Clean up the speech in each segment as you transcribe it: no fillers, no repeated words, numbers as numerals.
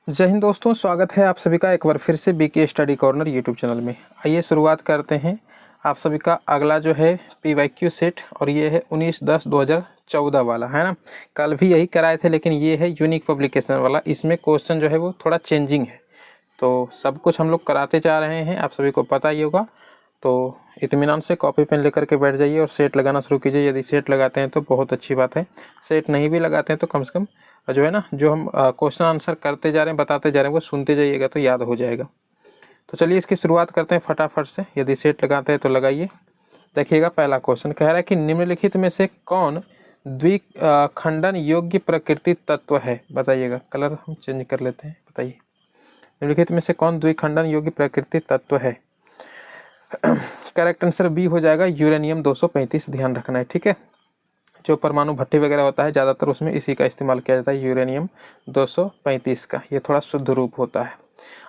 जय हिंद दोस्तों, स्वागत है आप सभी का एक बार फिर से BK study corner YouTube channel में। आइए शुरुआत करते हैं आप सभी का अगला जो है पीवाईक्यू सेट, और ये है 19/10/2014 वाला, है ना। कल भी यही कराए थे, लेकिन ये है यूनिक पब्लिकेशन वाला। इसमें क्वेश्चन जो है वो थोड़ा चेंजिंग है, तो सब कुछ हम लोग कराते जा रहे हैं, आप सभी को पता ही होगा। तो इत्मीनान से कॉपी पेन लेकर के बैठ जाइए और सेट लगाना शुरू कीजिए। यदि सेट लगाते हैं तो बहुत अच्छी बात है, सेट नहीं भी लगाते हैं तो कम से कम जो है ना, जो हम क्वेश्चन आंसर करते जा रहे हैं, बताते जा रहे हैं, वो सुनते जाइएगा तो याद हो जाएगा। तो चलिए इसकी शुरुआत करते हैं फटाफट से। यदि सेट लगाते हैं तो लगाइए। देखिएगा, पहला क्वेश्चन कह रहा है कि निम्नलिखित में से कौन द्विखंडन योग्य प्रकृति तत्व है। बताइएगा, कलर हम चेंज कर लेते हैं। बताइए, निम्नलिखित में से कौन द्विखंडन योग्य प्रकृति तत्व है। करेक्ट आंसर बी हो जाएगा, यूरेनियम 235। ध्यान रखना है, ठीक है। जो परमाणु भट्टी वगैरह होता है ज़्यादातर उसमें इसी का इस्तेमाल किया जाता है, यूरेनियम 235 का। ये थोड़ा शुद्ध रूप होता है।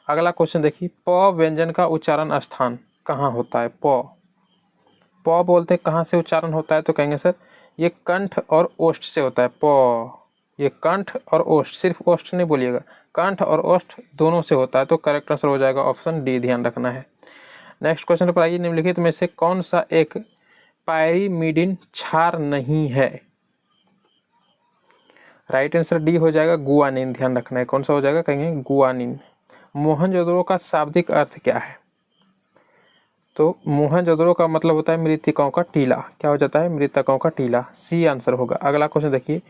अगला क्वेश्चन देखिए, प व्यंजन का उच्चारण स्थान कहाँ होता है। प बोलते हैं, कहाँ से उच्चारण होता है, तो कहेंगे सर ये कंठ और ओष्ठ से होता है। प ये कंठ और ओष्ठ, सिर्फ ओष्ठ नहीं बोलिएगा, कंठ और ओष्ठ दोनों से होता है। तो करेक्ट आंसर हो जाएगा ऑप्शन डी। ध्यान रखना है। नेक्स्ट क्वेश्चन पर आइए, निम्नलिखित में से कौन सा एक पायरीमिडीन क्षार नहीं है। राइट आंसर डी हो जाएगा, गुआनिन। ध्यान रखना है, कौन सा हो जाएगा, कहेंगे गुआनिन। मोहनजोदड़ो का शाब्दिक अर्थ क्या है। तो मोहनजोदड़ो का मतलब होता है मृतकों का टीला। क्या हो जाता है, मृतकों का टीला। सी आंसर होगा। अगला क्वेश्चन देखिए,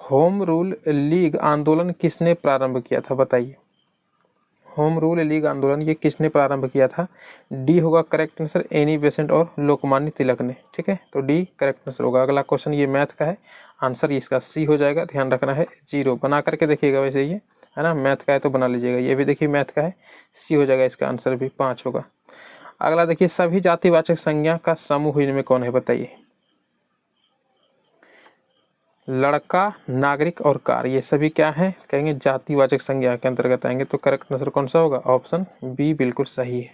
होम रूल लीग आंदोलन किसने प्रारंभ किया था। बताइए, होम रूल लीग आंदोलन ये किसने प्रारंभ किया था। डी होगा करेक्ट आंसर, एनी बेसेंट और लोकमान्य तिलक ने। ठीक है, तो डी करेक्ट आंसर होगा। अगला क्वेश्चन ये मैथ का है, आंसर इसका सी हो जाएगा। ध्यान रखना है, 0 बना करके देखिएगा। वैसे ये है ना, मैथ का है तो बना लीजिएगा। ये भी देखिए मैथ का है, सी हो जाएगा। इसका आंसर भी 5 होगा। अगला देखिए, सभी जातिवाचक संज्ञा का समूह इनमें कौन है। बताइए, लड़का, नागरिक और कार, ये सभी क्या है, कहेंगे जातिवाचक संज्ञा के अंतर्गत आएंगे। तो करेक्ट आंसर कौन सा होगा, ऑप्शन बी बिल्कुल सही है।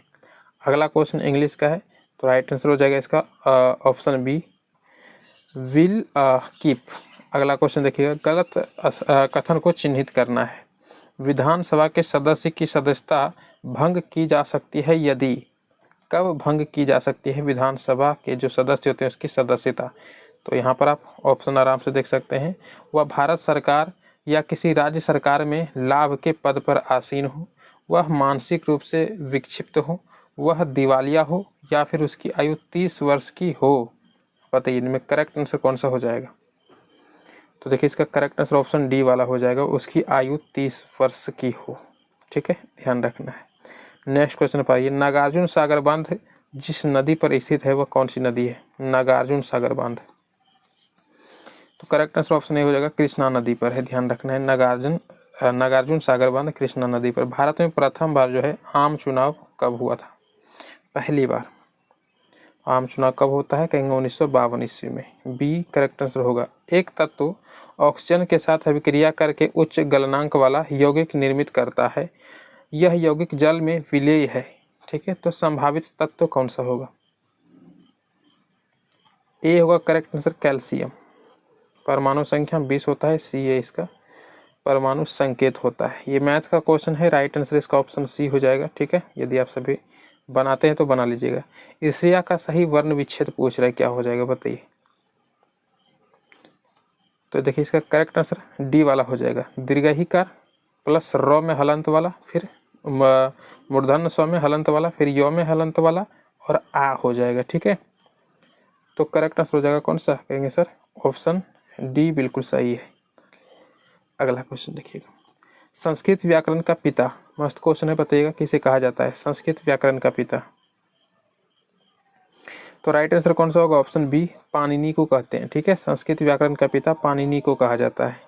अगला क्वेश्चन इंग्लिश का है, तो राइट आंसर हो जाएगा इसका ऑप्शन बी, विल कीप। अगला क्वेश्चन देखिएगा, गलत कथन को चिन्हित करना है। विधानसभा के सदस्य की सदस्यता भंग की जा सकती है यदि। कब भंग की जा सकती है विधानसभा के जो सदस्य होते हैं उसकी सदस्यता। तो यहाँ पर आप ऑप्शन आराम से देख सकते हैं। वह भारत सरकार या किसी राज्य सरकार में लाभ के पद पर आसीन हो, वह मानसिक रूप से विक्षिप्त हो, वह दिवालिया हो, या फिर उसकी आयु 30 वर्ष की हो। बताइए, इनमें करेक्ट आंसर कौन सा हो जाएगा। तो देखिए, इसका करेक्ट आंसर ऑप्शन डी वाला हो जाएगा, उसकी आयु 30 वर्ष की हो। ठीक है, ध्यान रखना है। नेक्स्ट क्वेश्चन पर आइए, नागार्जुन सागर बांध जिस नदी पर स्थित है वह कौन सी नदी है। नागार्जुन सागर बांध, तो करेक्ट आंसर ऑप्शन ए हो जाएगा, कृष्णा नदी पर है। ध्यान रखना है, नागार्जुन सागर बांध कृष्णा नदी पर। भारत में प्रथम बार जो है आम चुनाव कब हुआ था। पहली बार आम चुनाव कब होता है, कहेंगे 1952 ईस्वी में। बी करेक्ट आंसर होगा। एक तत्व ऑक्सीजन के साथ अभिक्रिया करके उच्च गलनांक वाला यौगिक निर्मित करता है, यह यौगिक जल में विलेय है। ठीक है, तो संभावित तत्व कौन सा होगा। ए होगा करेक्ट आंसर, कैल्शियम। परमाणु संख्या 20 होता है, सी है इसका परमाणु संकेत होता है। ये मैथ का क्वेश्चन है, राइट आंसर इसका ऑप्शन सी हो जाएगा। ठीक है, यदि आप सभी बनाते हैं तो बना लीजिएगा। ईर्ष्या का सही वर्ण विच्छेद पूछ रहा है, क्या हो जाएगा बताइए। तो देखिए, इसका करेक्ट आंसर डी वाला हो जाएगा, दीर्घईकार प्लस र में हलंत वाला, फिर मूर्धन्य स्व में हलंत वाला, फिर यो में हलंत वाला, और आ हो जाएगा। ठीक है, तो करेक्ट आंसर हो जाएगा कौन सा, कहेंगे सर ऑप्शन डी बिल्कुल सही है। अगला क्वेश्चन देखिएगा, संस्कृत व्याकरण का पिता, मस्त क्वेश्चन है, बताइएगा किसे कहा जाता है संस्कृत व्याकरण का पिता। तो राइट आंसर कौन सा होगा, ऑप्शन बी, पाणिनि को कहते हैं। ठीक है, संस्कृत व्याकरण का पिता पाणिनि को कहा जाता है।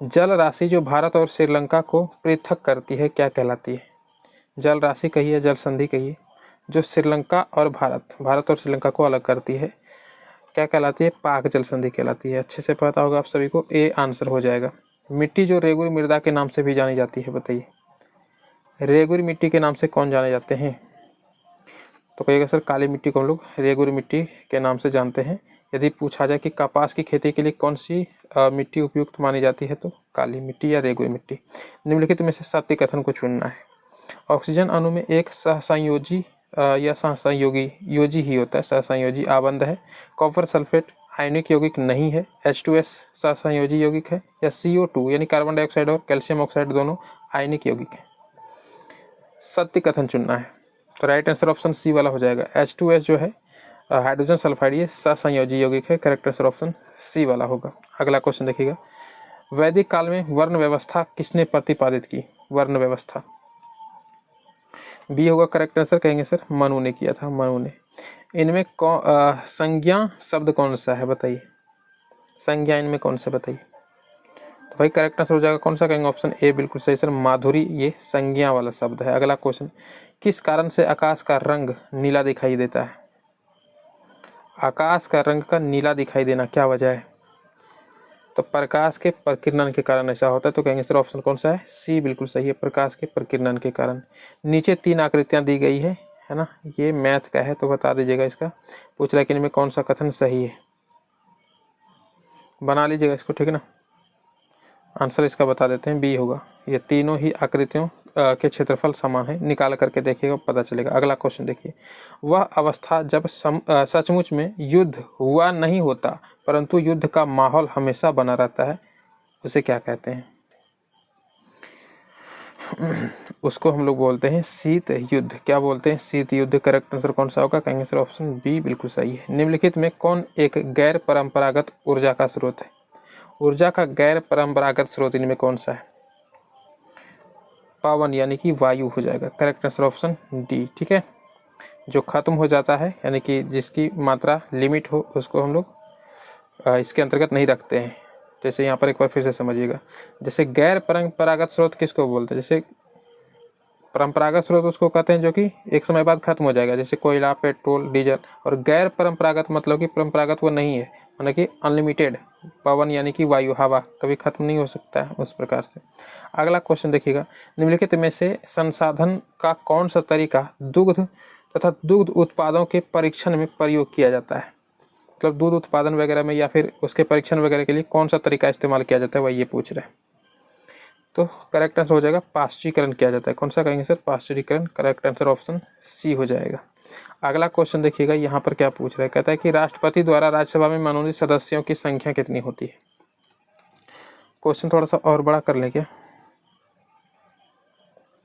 जल राशि जो भारत और श्रीलंका को पृथक करती है क्या कहलाती है। जल राशि कहिए, जल संधि कहिए, जो श्रीलंका और भारत और श्रीलंका को अलग करती है क्या कहलाती है, पाक जल संधि कहलाती है। अच्छे से पता होगा आप सभी को, ए आंसर हो जाएगा। मिट्टी जो रेगुर मृदा के नाम से भी जानी जाती है, बताइए रेगुर मिट्टी के नाम से कौन जाने जाते हैं। तो कहिएगा सर काली मिट्टी को हम लोग रेगुर मिट्टी के नाम से जानते हैं। यदि पूछा जाए कि कपास की खेती के लिए कौन सी मिट्टी उपयुक्त मानी जाती है तो काली मिट्टी या रेगुई मिट्टी। निम्नलिखित में से सत्य कथन को चुनना है। ऑक्सीजन अणु में एक सहसंयोजी या सहसंयोगी योजी ही होता है, सहसंयोजी आबंध है। कॉपर सल्फेट आयनिक यौगिक नहीं है। H2S सहसंयोजी यौगिक है। या CO2 यानी कार्बन डाइऑक्साइड और कैल्शियम ऑक्साइड दोनों आयनिक यौगिक है। सत्य कथन चुनना है तो राइट आंसर ऑप्शन सी वाला हो जाएगा। H2S जो है हाइड्रोजन सल्फाइड, ये सहसंयोजी यौगिक है। करेक्ट आंसर ऑप्शन सी वाला होगा। अगला क्वेश्चन देखिएगा, वैदिक काल में वर्ण व्यवस्था किसने प्रतिपादित की? वर्ण व्यवस्था बी होगा करेक्ट आंसर। कहेंगे सर मनु ने किया था, मनु ने। इनमें संज्ञा शब्द कौन सा है बताइए, संज्ञा इनमें कौन सा बताइए। तो भाई करेक्ट आंसर हो जाएगा कौन सा, कहेंगे ऑप्शन ए बिल्कुल सही सर, माधुरी ये संज्ञा वाला शब्द है। अगला क्वेश्चन, किस कारण से आकाश का रंग नीला दिखाई देता है? आकाश का रंग का नीला दिखाई देना क्या वजह है? तो प्रकाश के प्रकीर्णन के कारण ऐसा होता है। तो कहेंगे सर ऑप्शन कौन सा है, सी बिल्कुल सही है, प्रकाश के प्रकीर्णन के कारण। नीचे 3 आकृतियां दी गई है ना, ये मैथ का है तो बता दीजिएगा इसका। पूछ रहा है कि इनमें कौन सा कथन सही है, बना लीजिएगा इसको, ठीक है ना। आंसर इसका बता देते हैं, बी होगा। ये तीनों ही आकृतियों के क्षेत्रफल समान है, निकाल करके देखिएगा पता चलेगा। अगला क्वेश्चन देखिए, वह अवस्था जब सचमुच में युद्ध हुआ नहीं होता परंतु युद्ध का माहौल हमेशा बना रहता है, उसे क्या कहते हैं? उसको हम लोग बोलते हैं शीत युद्ध। क्या बोलते हैं? शीत युद्ध। करेक्ट आंसर कौन सा होगा? कहेंगे सर ऑप्शन बी बिल्कुल सही है। निम्नलिखित में कौन एक गैर परंपरागत ऊर्जा का स्रोत है? ऊर्जा का गैर परंपरागत स्रोत इनमें कौन सा है? पवन यानी कि वायु हो जाएगा। करेक्ट आंसर ऑप्शन डी, ठीक है। जो खत्म हो जाता है यानी कि जिसकी मात्रा लिमिट हो, उसको हम लोग इसके अंतर्गत नहीं रखते हैं। जैसे यहाँ पर एक बार फिर से समझिएगा, जैसे गैर परंपरागत स्रोत किसको बोलते हैं? जैसे परंपरागत स्रोत उसको कहते हैं जो कि एक समय बाद खत्म हो जाएगा, जैसे कोयला, पेट्रोल, डीजल। और गैर परंपरागत मतलब कि परंपरागत वो नहीं है, मतलब कि अनलिमिटेड। पवन यानी कि वायु, हवा कभी खत्म नहीं हो सकता है, उस प्रकार से। अगला क्वेश्चन देखिएगा, निम्नलिखित में से संसाधन का कौन सा तरीका दुग्ध तथा दुग्ध उत्पादों के परीक्षण में प्रयोग किया जाता है? मतलब दूध उत्पादन वगैरह में या फिर उसके परीक्षण वगैरह के लिए कौन सा तरीका इस्तेमाल किया जाता है, वही ये पूछ रहे हैं। तो करेक्ट आंसर हो जाएगा पाश्चुरीकरण किया जाता है। कौन सा कहेंगे सर? पाश्चुरीकरण। करेक्ट आंसर ऑप्शन सी हो जाएगा। अगला क्वेश्चन देखिएगा, यहाँ पर क्या पूछ रहा है, कहता है कि राष्ट्रपति द्वारा राज्यसभा में मनोनीत सदस्यों की संख्या कितनी होती है? क्वेश्चन थोड़ा सा और बड़ा कर लें क्या?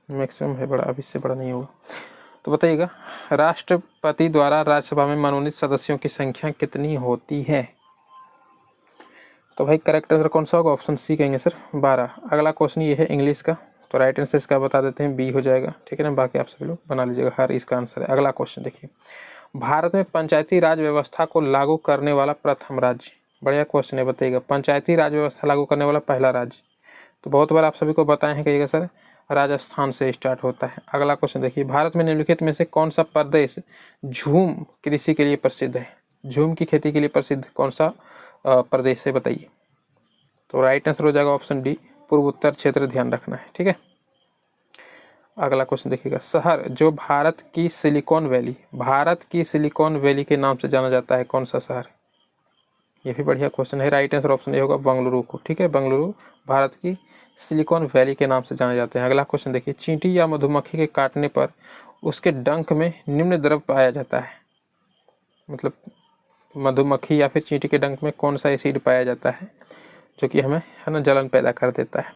मैक्सिमम है बड़ा, अब इससे बड़ा नहीं होगा। तो बताइएगा, राष्ट्रपति द्वारा राज्यसभा में मनोनीत सदस्यों की संख्या कितनी होती है? तो भाई करेक्ट आंसर कौन सा होगा? ऑप्शन सी कहेंगे सर 12। अगला क्वेश्चन ये है इंग्लिश का, तो राइट आंसर इसका बता देते हैं, बी हो जाएगा, ठीक है ना। बाकी आप सभी लोग बना लीजिएगा, हर इसका आंसर है। अगला क्वेश्चन देखिए, भारत में पंचायती राज व्यवस्था को लागू करने वाला प्रथम राज्य। बढ़िया क्वेश्चन है, बताइएगा पंचायती राज व्यवस्था लागू करने वाला पहला राज्य। तो बहुत बार आप सभी को बताए हैं, कहिएगा सर राजस्थान से स्टार्ट होता है। अगला क्वेश्चन देखिए, भारत में निम्नलिखित में से कौन सा प्रदेश झूम कृषि के लिए प्रसिद्ध है? झूम की खेती के लिए प्रसिद्ध कौन सा प्रदेश है बताइए? तो राइट आंसर हो जाएगा ऑप्शन डी, पूर्वोत्तर क्षेत्र, ध्यान रखना है, ठीक है। अगला क्वेश्चन देखिएगा, शहर जो भारत की सिलिकॉन वैली के नाम से जाना जाता है, कौन सा शहर? ये भी बढ़िया क्वेश्चन है। राइट आंसर ऑप्शन ए होगा बेंगलुरु को, ठीक है। बेंगलुरु भारत की सिलिकॉन वैली के नाम से जाने जाते हैं। अगला क्वेश्चन देखिए, चींटी या मधुमक्खी के काटने पर उसके डंक में निम्न द्रव पाया जाता है। मतलब मधुमक्खी या फिर चींटी के डंक में कौन सा एसिड पाया जाता है जो कि हमें है ना जलन पैदा कर देता है?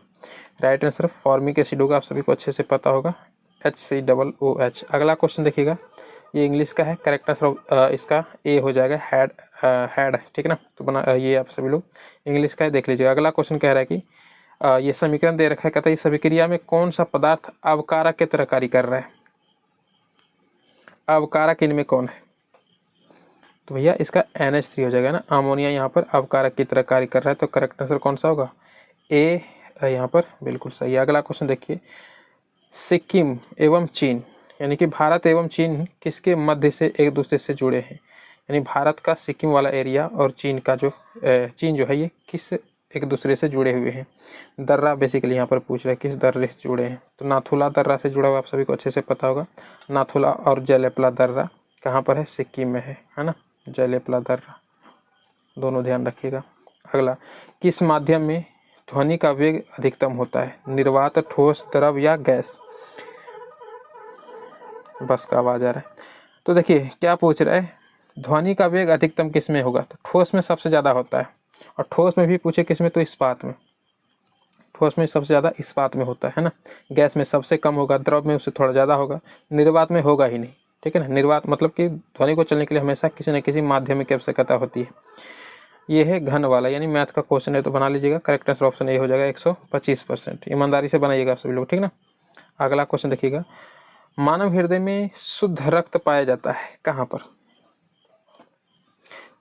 राइट आंसर फॉर्मिक एसिड होगा, आप सभी को अच्छे से पता होगा, HCOOH। अगला क्वेश्चन देखिएगा, ये इंग्लिश का है। करेक्ट आंसर इसका ए हो जाएगा, हैड, ठीक है ना। तो बना ये आप सभी लोग इंग्लिश का है, देख लीजिएगा। अगला क्वेश्चन कह रहा है कि ये समीकरण दे रखा है, कहता है इस अभिक्रिया में कौन सा पदार्थ अवकारक की तरह कार्य कर रहा है? अवकारक इनमें कौन है? तो भैया इसका NH3 हो जाएगा ना, अमोनिया यहाँ पर अवकारक की तरह कार्य कर रहा है। तो करेक्ट आंसर कौन सा होगा? ए यहाँ पर बिल्कुल सही है। अगला क्वेश्चन देखिए, सिक्किम एवं चीन यानी कि भारत एवं चीन किसके मध्य से एक दूसरे से जुड़े हैं? यानी भारत का सिक्किम वाला एरिया और चीन जो है ये किस एक दूसरे से जुड़े हुए हैं? दर्रा बेसिकली यहाँ पर पूछ रहा है, किस दर्रे से जुड़े हैं? तो नाथुला दर्रा से जुड़ा हुआ, आप सभी को अच्छे से पता होगा। नाथुला और जयलेपला दर्रा कहाँ पर है? सिक्किम में है ना, जयलेपला दर्रा। दोनों ध्यान रखिएगा। अगला, किस माध्यम में ध्वनि का वेग अधिकतम होता है? निर्वात, ठोस, द्रव या गैस? बस का आवाज आ रहा है। तो देखिए क्या पूछ रहा है, ध्वनि का वेग अधिकतम किस में होगा? तो ठोस में सबसे ज़्यादा होता है, और ठोस में भी पूछे किस में, तो इस्पात में। ठोस में सबसे ज़्यादा इस्पात में होता है ना। गैस में सबसे कम होगा, द्रव में उससे थोड़ा ज़्यादा होगा, निर्वात में होगा ही नहीं। ठीक है ना। निर्वात मतलब कि ध्वनि को चलने के लिए हमेशा किसी न किसी माध्यम की आवश्यकता होती है। ये है घन वाला, यानी मैथ का क्वेश्चन है तो बना लीजिएगा। करेक्ट आंसर ऑप्शन ए हो जाएगा 125%। ईमानदारी से बनाइएगा आप सभी लोग, ठीक ना। अगला क्वेश्चन देखिएगा, मानव हृदय में शुद्ध रक्त पाया जाता है कहाँ पर?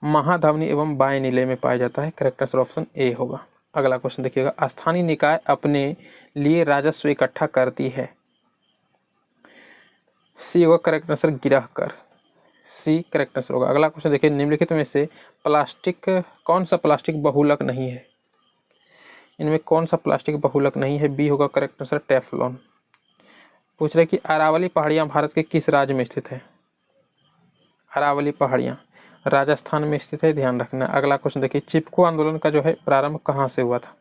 महाधमनी एवं बाह्य में पाया जाता है। करेक्ट आंसर ऑप्शन ए होगा। अगला क्वेश्चन देखिएगा, स्थानीय निकाय अपने लिए राजस्व इकट्ठा करती है। सी होगा करेक्ट आंसर, गिरह कर। सी करेक्ट आंसर होगा। अगला क्वेश्चन देखिए, निम्नलिखित में से प्लास्टिक, कौन सा प्लास्टिक बहुलक नहीं है? इनमें कौन सा प्लास्टिक बहुलक नहीं है? बी होगा करेक्ट आंसर, टेफ्लॉन। पूछ रहे कि अरावली पहाड़ियाँ भारत के किस राज्य में स्थित है? अरावली पहाड़ियाँ राजस्थान में स्थित है, ध्यान रखना। अगला क्वेश्चन देखिए, चिपको आंदोलन का जो है प्रारंभ कहाँ से हुआ था?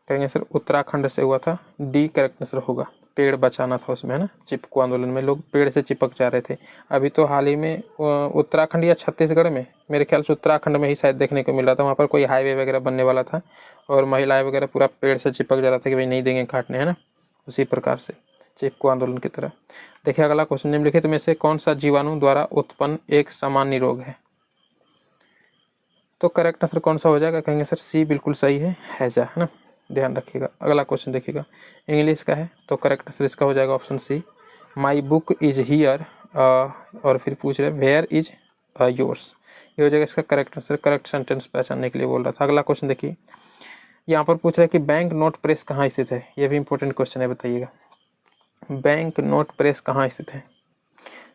कहेंगे सर उत्तराखंड से हुआ था। डी करेक्ट आंसर होगा, पेड़ बचाना था उसमें, है ना। चिपको आंदोलन में लोग पेड़ से चिपक जा रहे थे। अभी तो हाल ही में उत्तराखंड या छत्तीसगढ़ में, मेरे ख्याल से उत्तराखंड में ही शायद देखने को मिल रहा था, वहाँ पर कोई हाईवे वगैरह बनने वाला था और महिलाएं वगैरह पूरा पेड़ से चिपक जा रहा था कि भाई नहीं देंगे काटने, है ना। उसी प्रकार से चिपको आंदोलन की तरह। देखिए अगला क्वेश्चन, निम्नलिखित में से कौन सा जीवाणु द्वारा उत्पन्न एक सामान्य रोग है? तो करेक्ट आंसर कौन सा हो जाएगा? कहेंगे सर सी बिल्कुल सही है, हैजा, है ना। ध्यान रखिएगा। अगला क्वेश्चन देखिएगा, इंग्लिश का है तो करेक्ट आंसर इसका हो जाएगा option C, my book is here. और फिर पूछ रहे वेयर इज योर्स, ये हो जाएगा इसका करेक्ट आंसर। करेक्ट सेंटेंस पहचानने के लिए बोल रहा था। अगला क्वेश्चन देखिए, यहाँ पर पूछ रहा है कि बैंक नोट प्रेस कहाँ स्थित है? ये भी इंपॉर्टेंट क्वेश्चन है, बताइएगा। बैंक नोट प्रेस कहाँ स्थित है?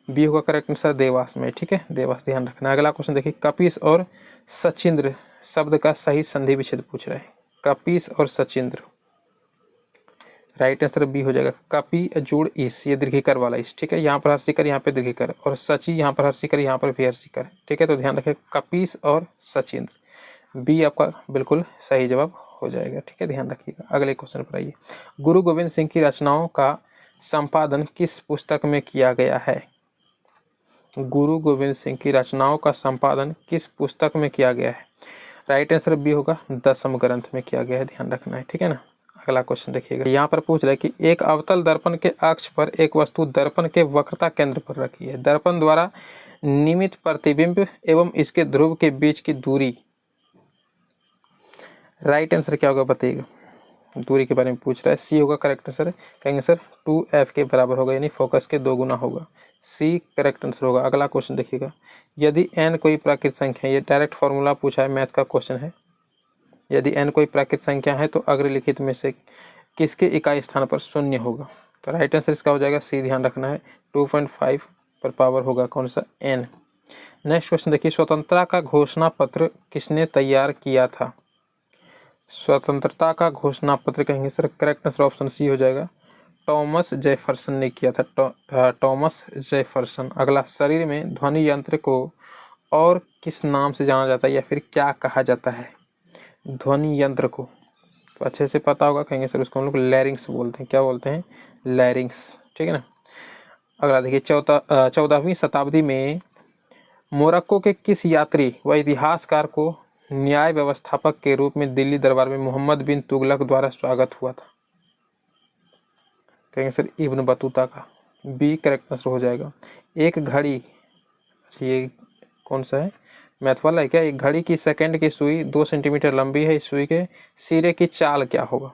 बी होगा करेक्ट आंसर, देवास में। ठीक है, देवास, ध्यान रखना। अगला क्वेश्चन देखिए, कपीस और सचिंद्र शब्द का सही संधि विच्छेद पूछ रहे हैं। कपीस और सचिंद्र, राइट आंसर बी हो जाएगा, कपी जोड़ इस, ये दीर्घिकार वाला इस। ठीक है, यहाँ पर हर्षिकर, यहाँ पे दीर्घिकार, और सची यहाँ पर हर्षिकर, यहाँ पर भी हर्षिकर। ठीक है, तो ध्यान रखें कपीस और सचिंद्र, बी आपका बिल्कुल सही जवाब हो जाएगा। ठीक है, ध्यान रखिएगा। अगले क्वेश्चन पर आइए, गुरु गोविंद सिंह की रचनाओं का संपादन किस पुस्तक में किया गया है? गुरु गोविंद सिंह की रचनाओं का संपादन किस पुस्तक में किया गया है? राइट आंसर बी होगा, दशम ग्रंथ में किया गया है, ध्यान रखना है। ठीक है ना। अगला क्वेश्चन देखिएगा, यहाँ पर पूछ रहा है कि एक अवतल दर्पण के अक्ष पर एक वस्तु दर्पण के वक्रता केंद्र पर रखी है। दर्पण द्वारा निमित प्रतिबिंब एवं इसके ध्रुव के बीच की दूरी, राइट आंसर क्या होगा बताइएगा। दूरी के बारे में पूछ रहा है, सी होगा करेक्ट आंसर। कहेंगे सर 2f के बराबर होगा, यानी फोकस के 2 गुना होगा। सी करेक्ट आंसर होगा। अगला क्वेश्चन देखिएगा, यदि n कोई प्राकृत संख्या है, ये डायरेक्ट फॉर्मूला पूछा है, मैथ का क्वेश्चन है। यदि n कोई प्राकृत संख्या है तो अग्रलिखित में से किसके इकाई स्थान पर शून्य होगा? तो राइट आंसर इसका हो जाएगा सी, ध्यान रखना है। 2.5 पर पावर होगा कौन सा? n। नेक्स्ट क्वेश्चन देखिए, स्वतंत्रता का घोषणा पत्र किसने तैयार किया था? स्वतंत्रता का घोषणा पत्र, कहेंगे sir correct answer option C हो जाएगा, टॉमस जेफरसन ने किया था। Thomas Jefferson. अगला, शरीर में ध्वनि यंत्र को और किस नाम से जाना जाता है या फिर क्या कहा जाता है? ध्वनि यंत्र को तो अच्छे से पता होगा, कहेंगे सर उसको हम लोग लैरिंग्स बोलते हैं। क्या बोलते हैं? लैरिंग्स। ठीक है ना। अगला देखिए, 14वीं शताब्दी में मोरक्को के किस यात्री व इतिहासकार को न्याय व्यवस्थापक के रूप में दिल्ली दरबार में मोहम्मद बिन तुगलक द्वारा स्वागत हुआ था? कहेंगे सर इब्न बतूता का। बी करेक्ट आंसर हो जाएगा। एक घड़ी, ये कौन सा है, मैथ वाला है क्या? एक घड़ी की सेकंड की सुई 2 सेंटीमीटर लंबी है, इस सुई के सिरे की चाल क्या होगा?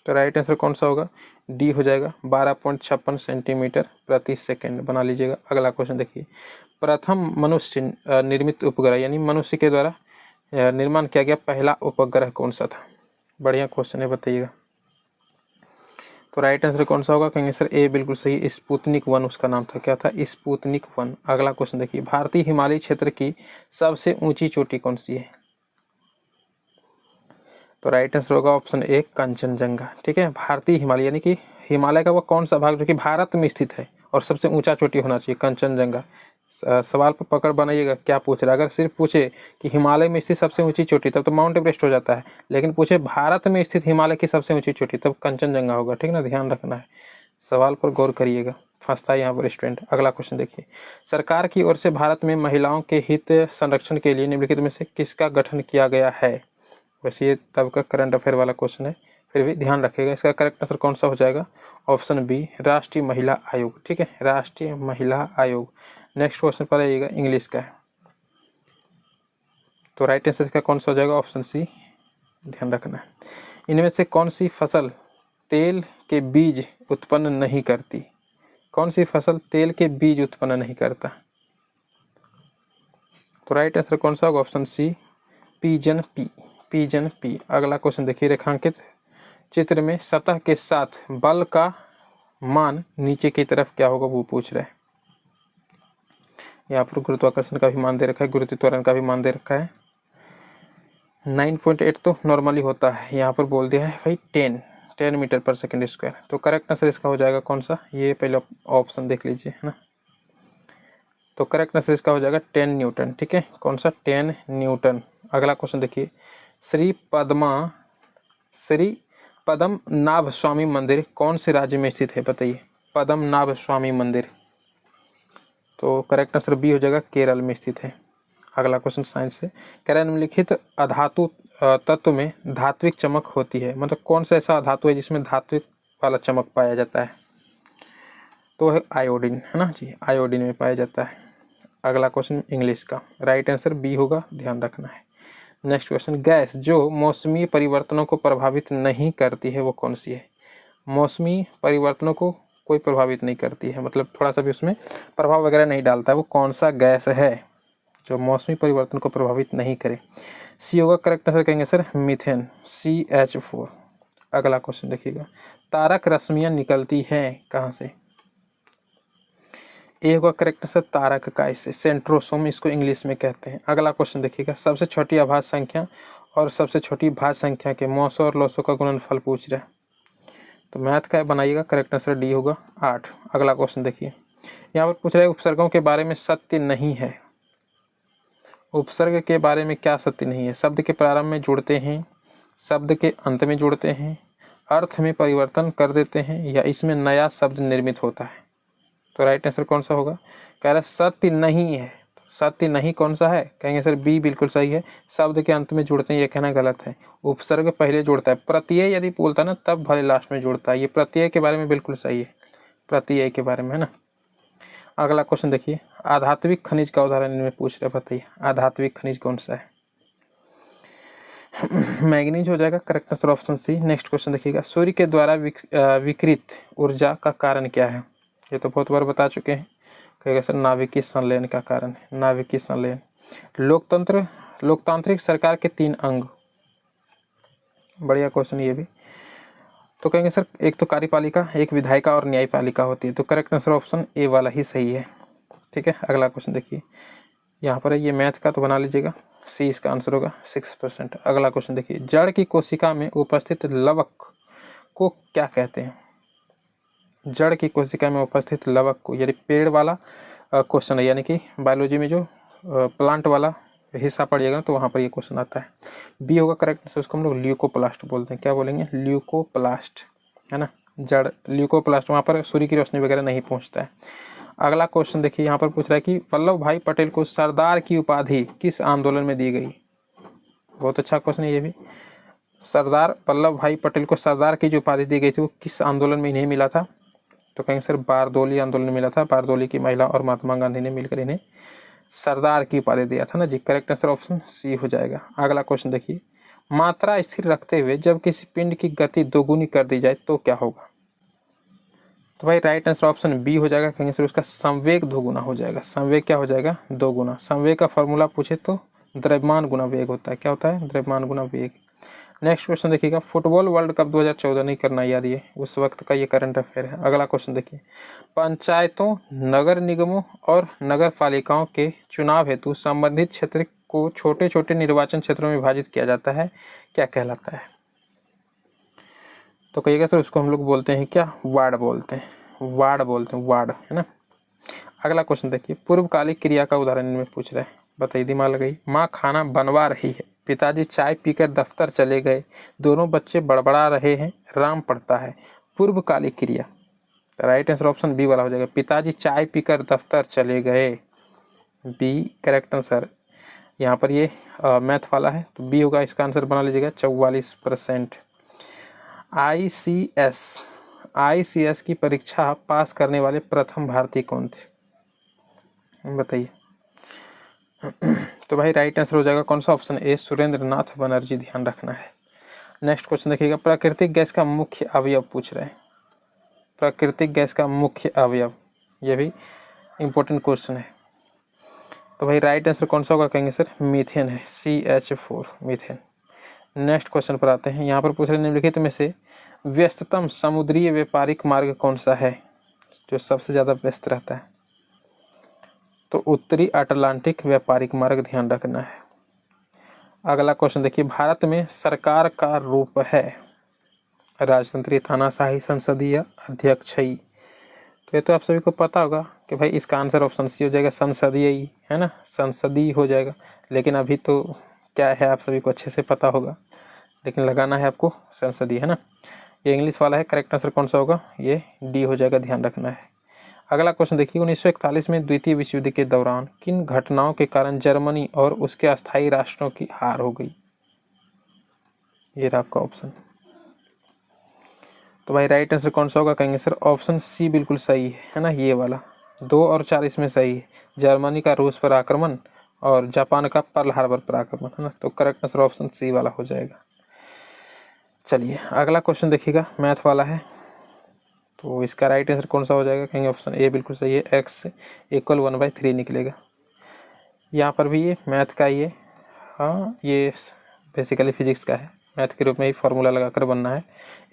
तो राइट आंसर कौन सा होगा? डी हो जाएगा, 12.56 सेंटीमीटर प्रति सेकंड, बना लीजिएगा। अगला क्वेश्चन देखिए, प्रथम मनुष्य निर्मित उपग्रह यानी मनुष्य के द्वारा निर्माण किया गया पहला उपग्रह कौन सा था? बढ़िया क्वेश्चन है, बताइएगा। तो राइट आंसर कौन सा होगा? कहेंगे सर ए बिल्कुल सही, स्पुतनिक 1 उसका नाम था। क्या था? स्पुतनिक 1। अगला क्वेश्चन देखिए, भारतीय हिमालय क्षेत्र की सबसे ऊंची चोटी कौन सी है? तो राइट आंसर होगा ऑप्शन ए, कंचनजंगा। ठीक है, भारतीय हिमालय यानी कि हिमालय का वो कौन सा भाग जो कि भारत में स्थित है और सबसे ऊंचा चोटी होना चाहिए? कंचनजंगा। सवाल पर पकड़ बनाइएगा, क्या पूछ रहा है। अगर सिर्फ पूछे कि हिमालय में स्थित सबसे ऊंची चोटी, तब तो माउंट एवरेस्ट हो जाता है। लेकिन पूछे भारत में स्थित हिमालय की सबसे ऊंची चोटी, तब कंचनजंगा होगा। ठीक ना, ध्यान रखना है, सवाल पर गौर करिएगा, फंसता है यहाँ पर स्टूडेंट। अगला क्वेश्चन देखिए, सरकार की ओर से भारत में महिलाओं के हित संरक्षण के लिए निम्नलिखित में से किसका गठन किया गया है। वैसे ये तब का करंट अफेयर वाला क्वेश्चन है, फिर भी ध्यान रखिएगा। इसका करेक्ट आंसर कौन सा हो जाएगा, ऑप्शन बी, राष्ट्रीय महिला आयोग। ठीक है, राष्ट्रीय महिला आयोग। नेक्स्ट क्वेश्चन पर आइएगा, इंग्लिश का है, तो राइट आंसर का कौन सा हो जाएगा, ऑप्शन सी, ध्यान रखना है। इनमें से कौन सी फसल तेल के बीज उत्पन्न नहीं करती। कौन सी फसल तेल के बीज उत्पन्न नहीं करता, तो राइट आंसर कौन सा होगा, option C, pigeon pea, pigeon pea. अगला क्वेश्चन देखिए, रेखांकित चित्र में सतह के साथ बल का मान नीचे की तरफ क्या होगा, वो पूछ रहे हैं। यहाँ पर गुरुत्वाकर्षण का भी मान दे रखा है, गुरुत्व त्वरण का भी मान दे रखा है। 9.8 तो नॉर्मली होता है, यहाँ पर बोल दिया है भाई 10 मीटर पर सेकेंड स्क्वायर। तो करेक्ट आंसर इसका हो जाएगा कौन सा, ये पहले ऑप्शन देख लीजिए, है ना। तो करेक्ट आंसर इसका हो जाएगा 10 न्यूटन। ठीक है, कौन सा, 10 न्यूटन। अगला क्वेश्चन देखिए, श्री पद्मनाभ स्वामी मंदिर कौन से राज्य में स्थित है, बताइए। पद्मनाभ स्वामी मंदिर, तो करेक्ट आंसर बी हो जाएगा, केरल में स्थित है। अगला क्वेश्चन साइंस से, कह रहा है निम्नलिखित अधातु तत्व में धात्विक चमक होती है, मतलब कौन सा ऐसा धातु है जिसमें धात्विक वाला चमक पाया जाता है, तो है आयोडीन, है ना जी, आयोडीन में पाया जाता है। अगला क्वेश्चन इंग्लिश का, राइट आंसर बी होगा, ध्यान रखना है। नेक्स्ट क्वेश्चन, गैस जो मौसमी परिवर्तनों को प्रभावित नहीं करती है वो कौन सी है। मौसमी परिवर्तनों को कोई प्रभावित नहीं करती है, मतलब थोड़ा सा भी उसमें प्रभाव वगैरह नहीं डालता है, वो कौन सा गैस है जो मौसमी परिवर्तन को प्रभावित नहीं करे। सी होगा करेक्ट आंसर, कहेंगे सर मीथेन, CH4। अगला क्वेश्चन देखिएगा, तारक रश्मियाँ निकलती हैं कहाँ से। ए होगा करेक्ट आंसर, तारक का इससे, सेंट्रोसोम इसको इंग्लिश में कहते हैं। अगला क्वेश्चन देखिएगा, सबसे छोटी आभास संख्या और सबसे छोटी भाज्य संख्या के मौसों और लौसों का गुणनफल पूछ रहा है, तो मैथ का बनाइएगा, करेक्ट आंसर डी होगा 8। अगला क्वेश्चन देखिए, यहाँ पर पूछ रहा है उपसर्गों के बारे में सत्य नहीं है। उपसर्ग के बारे में क्या सत्य नहीं है, शब्द के प्रारंभ में जुड़ते हैं, शब्द के अंत में जुड़ते हैं, अर्थ में परिवर्तन कर देते हैं, या इसमें नया शब्द निर्मित होता है। तो राइट आंसर कौन सा होगा, कह रहा है सत्य नहीं है। सत्य नहीं कौन सा है, कहेंगे सर बी बिल्कुल सही है, शब्द के अंत में जुड़ते हैं, ये कहना गलत है। उपसर्ग पहले जुड़ता है, प्रत्यय यदि बोलता है ना तब भले लास्ट में जुड़ता है, ये प्रत्यय के बारे में बिल्कुल सही है, प्रत्यय के बारे में, है ना। अगला क्वेश्चन देखिए, आधात्विक खनिज का उदाहरण इनमें पूछ रहे, बताइए आधात्विक खनिज कौन सा है। मैग्नीज हो जाएगा correct answer, option C. Next question देखिएगा, सूर्य के द्वारा विकिरित ऊर्जा का कारण क्या है। ये तो बहुत बार बता चुके हैं, कहेगा सर नाभिकीय संलयन का कारण है, नाभिकीय संलयन। लोकतांत्रिक सरकार के 3 अंग, बढ़िया क्वेश्चन ये भी। तो कहेंगे सर एक तो कार्यपालिका, एक विधायिका और न्यायपालिका होती है, तो करेक्ट आंसर ऑप्शन ए वाला ही सही है। ठीक है, अगला क्वेश्चन देखिए, यहाँ पर ये मैथ का तो बना लीजिएगा, सी इसका आंसर होगा 6%। अगला क्वेश्चन देखिए, जड़ की कोशिका में उपस्थित लवक को क्या कहते हैं। जड़ की कोशिका में उपस्थित लवक को, यदि पेड़ वाला क्वेश्चन है, यानी कि बायोलॉजी में जो प्लांट वाला हिस्सा पढ़िएगा तो वहाँ पर ये क्वेश्चन आता है। बी होगा करेक्ट आंसर, उसको हम लोग ल्यूकोप्लास्ट बोलते हैं, क्या बोलेंगे, ल्यूकोप्लास्ट, है ना। जड़ ल्यूकोप्लास्ट, वहाँ पर सूर्य की रोशनी वगैरह नहीं पहुँचता है। अगला क्वेश्चन देखिए, यहाँ पर पूछ रहा है कि वल्लभ भाई पटेल को सरदार की उपाधि किस आंदोलन में दी गई। बहुत अच्छा क्वेश्चन है ये भी। सरदार वल्लभ भाई पटेल को सरदार की जो उपाधि दी गई थी वो किस आंदोलन में इन्हें मिला था, तो कहेंगे सर बारदोली आंदोलन में मिला था। बारदोली की महिला और महात्मा गांधी ने मिलकर इन्हें सरदार की उपाधि दिया था ना जी, करेक्ट आंसर ऑप्शन सी हो जाएगा। अगला क्वेश्चन देखिए, मात्रा स्थिर रखते हुए जब किसी पिंड की गति दोगुनी कर दी जाए तो क्या होगा। तो भाई राइट आंसर ऑप्शन बी हो जाएगा, कहेंगे सर उसका संवेग दोगुना हो जाएगा। संवेग क्या हो जाएगा, दोगुना। संवेग का फॉर्मूला पूछे तो द्रव्यमान गुना वेग होता है, क्या होता है, द्रव्यमान गुना वेग। नेक्स्ट क्वेश्चन देखिएगा, फुटबॉल वर्ल्ड कप 2014 नहीं करना यार, ये उस वक्त का ये करंट अफेयर है। अगला क्वेश्चन देखिए, पंचायतों, नगर निगमों और नगर पालिकाओं के चुनाव हेतु संबंधित क्षेत्र को छोटे छोटे निर्वाचन क्षेत्रों में विभाजित किया जाता है, क्या कहलाता है। तो कहिएगा सर उसको हम लोग बोलते हैं क्या, वार्ड बोलते हैं, वार्ड बोलते हैं, वार्ड, है ना। अगला क्वेश्चन देखिए, पूर्वकालिक क्रिया का उदाहरण इनमें पूछ रहे हैं, बताइए, दिमाग लगाइए। माँ खाना बनवा रही है, पिताजी चाय पीकर दफ्तर चले गए, दोनों बच्चे बड़बड़ा रहे हैं, राम पढ़ता है। पूर्वकालिक क्रिया, राइट आंसर ऑप्शन बी वाला हो जाएगा, पिताजी चाय पीकर दफ्तर चले गए, बी करेक्ट आंसर। यहाँ पर ये मैथ वाला है तो बी होगा, इसका आंसर बना लीजिएगा 44%। आईसीएस की परीक्षा पास करने वाले प्रथम भारतीय कौन थे, बताइए। तो भाई राइट आंसर हो जाएगा कौन सा, ऑप्शन ए सुरेंद्र नाथ बनर्जी, ध्यान रखना है। नेक्स्ट क्वेश्चन देखिएगा, प्राकृतिक गैस का मुख्य अवयव पूछ रहे हैं, प्राकृतिक गैस का मुख्य अवयव, ये भी इंपॉर्टेंट क्वेश्चन है। तो भाई राइट आंसर कौन सा होगा, कहेंगे सर मीथेन है, CH4 मीथेन। नेक्स्ट क्वेश्चन पर आते हैं, यहाँ पर पूछ रहे निम्नलिखित में से व्यस्ततम समुद्रीय व्यापारिक मार्ग कौन सा है, जो सबसे ज़्यादा व्यस्त रहता है। तो उत्तरी अटलांटिक व्यापारिक मार्ग, ध्यान रखना है। अगला क्वेश्चन देखिए, भारत में सरकार का रूप है राजतंत्रीय, तानाशाही, संसदीय, अध्यक्षीय। तो ये तो आप सभी को पता होगा कि भाई इसका आंसर ऑप्शन सी हो जाएगा, संसदीय ही है ना, संसदीय हो जाएगा। लेकिन अभी तो क्या है आप सभी को अच्छे से पता होगा, लेकिन लगाना है आपको संसदीय, है ना। ये इंग्लिश वाला है, करेक्ट आंसर कौन सा होगा, ये डी हो जाएगा, ध्यान रखना है। अगला क्वेश्चन देखिए, 1941 में द्वितीय विश्व युद्ध के दौरान किन घटनाओं के कारण जर्मनी और उसके अस्थायी राष्ट्रों की हार हो गई, ये रहा आपका ऑप्शन। तो भाई राइट आंसर कौन सा होगा, कहेंगे सर ऑप्शन सी बिल्कुल सही है ना, ये वाला 2 और 4 इसमें सही है, जर्मनी का रूस पर आक्रमण और जापान का पर्ल हार्बर पर आक्रमण, है ना। तो करेक्ट आंसर ऑप्शन सी वाला हो जाएगा। चलिए अगला क्वेश्चन देखिएगा, मैथ वाला है, तो इसका राइट आंसर कौन सा हो जाएगा, कहेंगे ऑप्शन ए बिल्कुल सही है, x = 1/3 निकलेगा। यहाँ पर भी ये मैथ का ही है, हाँ ये बेसिकली फिजिक्स का है, मैथ के रूप में ही फॉर्मूला लगाकर बनना है।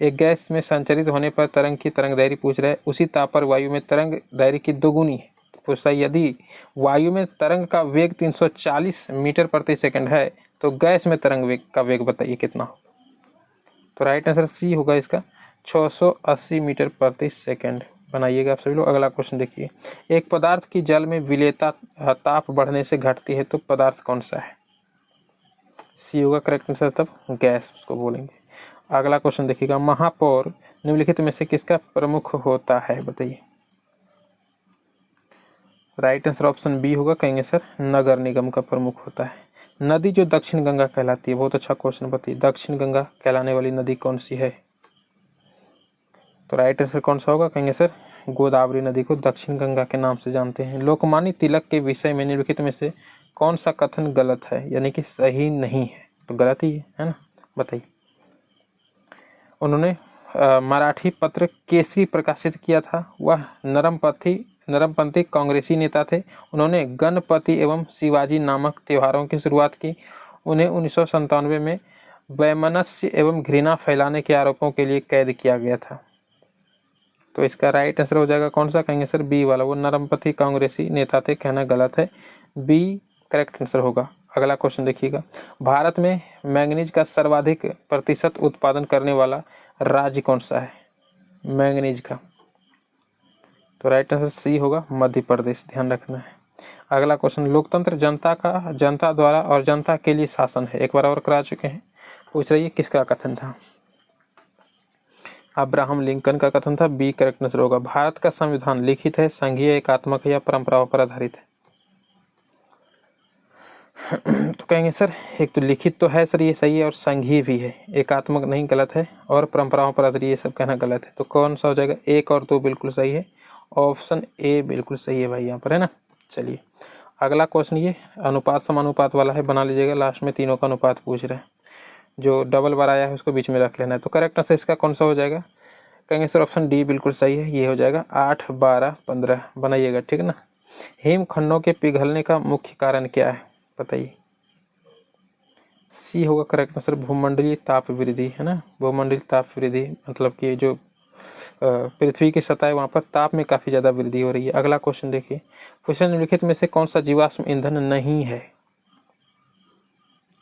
एक गैस में संचरित होने पर तरंग की तरंग दैर्घ्य पूछ रहा है, उसी ताप पर वायु में तरंग दैर्घ्य की दोगुनी है। पूछता है यदि वायु में तरंग का वेग 340 मीटर प्रति सेकंड है तो गैस में तरंग वेग का वेग बताइए कितना हो। तो राइट आंसर सी होगा इसका, 680 मीटर प्रति सेकंड बनाइएगा आप सभी लोग। अगला क्वेश्चन देखिए, एक पदार्थ की जल में विलेयता ताप बढ़ने से घटती है तो पदार्थ कौन सा है, सी होगा करेक्ट आंसर, तब गैस उसको बोलेंगे। अगला क्वेश्चन देखिएगा, महापौर निम्नलिखित में से किसका प्रमुख होता है, बताइए। राइट आंसर ऑप्शन बी होगा, कहेंगे सर नगर निगम का प्रमुख होता है। नदी जो दक्षिण गंगा कहलाती है, बहुत अच्छा क्वेश्चन, बताइए दक्षिण गंगा कहलाने वाली नदी कौन सी है। तो राइट आंसर कौन सा होगा, कहेंगे सर गोदावरी नदी को दक्षिण गंगा के नाम से जानते हैं। लोकमान्य तिलक के विषय में निम्नलिखित में से कौन सा कथन गलत है, यानी कि सही नहीं है, तो गलत ही है ना, बताइए। उन्होंने मराठी पत्र केसरी प्रकाशित किया था, वह नरमपंथी कांग्रेसी नेता थे। उन्होंने गणपति एवं शिवाजी नामक त्योहारों की शुरुआत की। उन्हें 1997 में वैमनस्य एवं घृणा फैलाने के आरोपों के लिए कैद किया गया था। तो इसका राइट आंसर हो जाएगा कौन सा, कहेंगे सर बी वाला, वो नरमपंथी कांग्रेसी नेता थे, कहना गलत है, बी करेक्ट आंसर होगा। अगला क्वेश्चन देखिएगा, भारत में मैंगनीज का सर्वाधिक प्रतिशत उत्पादन करने वाला राज्य कौन सा है, मैंगनीज का। तो राइट आंसर सी होगा मध्य प्रदेश, ध्यान रखना है। अगला क्वेश्चन, लोकतंत्र जनता द्वारा और जनता के लिए शासन है, एक बार और करा चुके हैं, पूछ रही है किसका कथन था, अब्राहम लिंकन का कथन था, बी करेक्ट आंसर होगा। भारत का संविधान लिखित है, संघीय, एकात्मक या परंपराओं पर आधारित है। तो कहेंगे सर एक तो लिखित तो है सर, ये सही है, और संघीय भी है, एकात्मक नहीं गलत है, और परंपराओं पर आधारित ये सब कहना गलत है। तो कौन सा हो जाएगा, 1 और 2 बिल्कुल सही है, ऑप्शन ए बिल्कुल सही है भाई यहाँ पर, है ना। चलिए अगला क्वेश्चन ये अनुपात समानुपात वाला है, बना लीजिएगा, लास्ट में तीनों का अनुपात पूछ रहे हैं, जो डबल बार आया है उसको बीच में रख लेना है। तो करेक्ट आंसर इसका कौन सा हो जाएगा, कहेंगे सर ऑप्शन डी बिल्कुल सही है, ये हो जाएगा 8, 12, 15 बनाइएगा, ठीक है ना। हिमखंडों के पिघलने का मुख्य कारण क्या है, बताइए। सी होगा करेक्ट आंसर, भूमंडलीय ताप वृद्धि, है ना। भूमंडलीय ताप वृद्धि मतलब कि जो पृथ्वी की सतह है वहाँ पर ताप में काफ़ी ज़्यादा वृद्धि हो रही है। अगला क्वेश्चन देखिए, क्वेश्चन निम्नलिखित में से कौन सा जीवाश्म ईंधन नहीं है।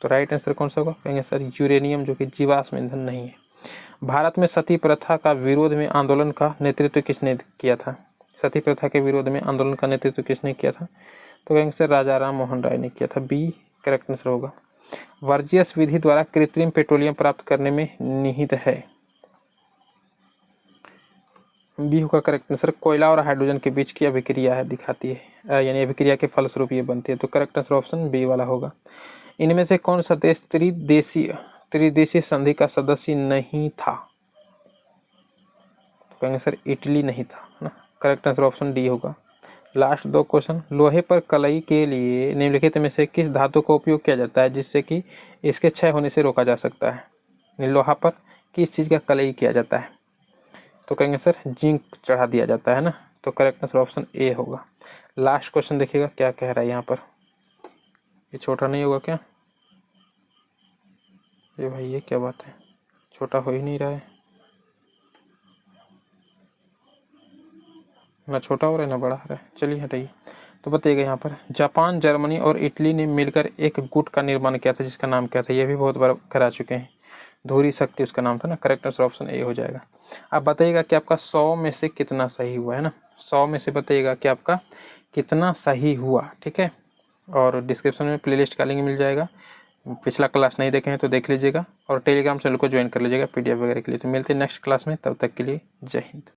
तो राइट आंसर कौन सा होगा, कहेंगे सर यूरेनियम, जो कि जीवाश्म ईंधन नहीं है। भारत में सती प्रथा का विरोध में आंदोलन का नेतृत्व किसने किया था, सती प्रथा के विरोध में आंदोलन का नेतृत्व किसने किया था? तो कहेंगे सर राजा राम मोहन राय ने किया था। बी करेक्ट आंसर होगा। वर्जियस विधि द्वारा कृत्रिम पेट्रोलियम प्राप्त करने में निहित है। बी होगा करेक्ट आंसर। कोयला और हाइड्रोजन के बीच की अभिक्रिया है दिखाती है, यानी अभिक्रिया के फलस्वरूप ये बनती है। तो करेक्ट आंसर ऑप्शन बी वाला होगा। इनमें से कौन सा देश त्रिदेशीय संधि का सदस्य नहीं था? तो कहेंगे सर इटली नहीं था, है ना। करेक्ट आंसर ऑप्शन डी होगा। Last 2 question. लोहे पर कलई के लिए निम्नलिखित में से किस धातु का उपयोग किया जाता है जिससे कि इसके क्षय होने से रोका जा सकता है? लोहा पर किस चीज़ का कलई किया जाता है? तो कहेंगे सर जिंक चढ़ा दिया जाता है ना। तो करेक्ट आंसर ऑप्शन ए होगा। लास्ट क्वेश्चन देखिएगा क्या कह रहा है यहाँ पर। ये छोटा नहीं होगा क्या? ये भाई ये क्या बात है, छोटा हो ही नहीं रहा है, ना छोटा हो रहा है ना बड़ा हो रहा है। चलिए हटाइए। तो बताइएगा यहाँ पर जापान, जर्मनी और इटली ने मिलकर एक गुट का निर्माण किया था जिसका नाम क्या था? ये भी बहुत बार करा चुके हैं। धूरी शक्ति उसका नाम था ना। करेक्ट आंसर ऑप्शन ए हो जाएगा। आप बताइएगा कि आपका 100 में से कितना सही हुआ है ना। 100 में से बताइएगा कि आपका कितना सही हुआ, ठीक है। और डिस्क्रिप्शन में प्लेलिस्ट का लिंक मिल जाएगा। पिछला क्लास नहीं देखे हैं तो देख लीजिएगा और टेलीग्राम चैनल को ज्वाइन कर लीजिएगा PDF वगैरह के लिए। तो मिलते हैं नेक्स्ट क्लास में, तब तक के लिए जय हिंद।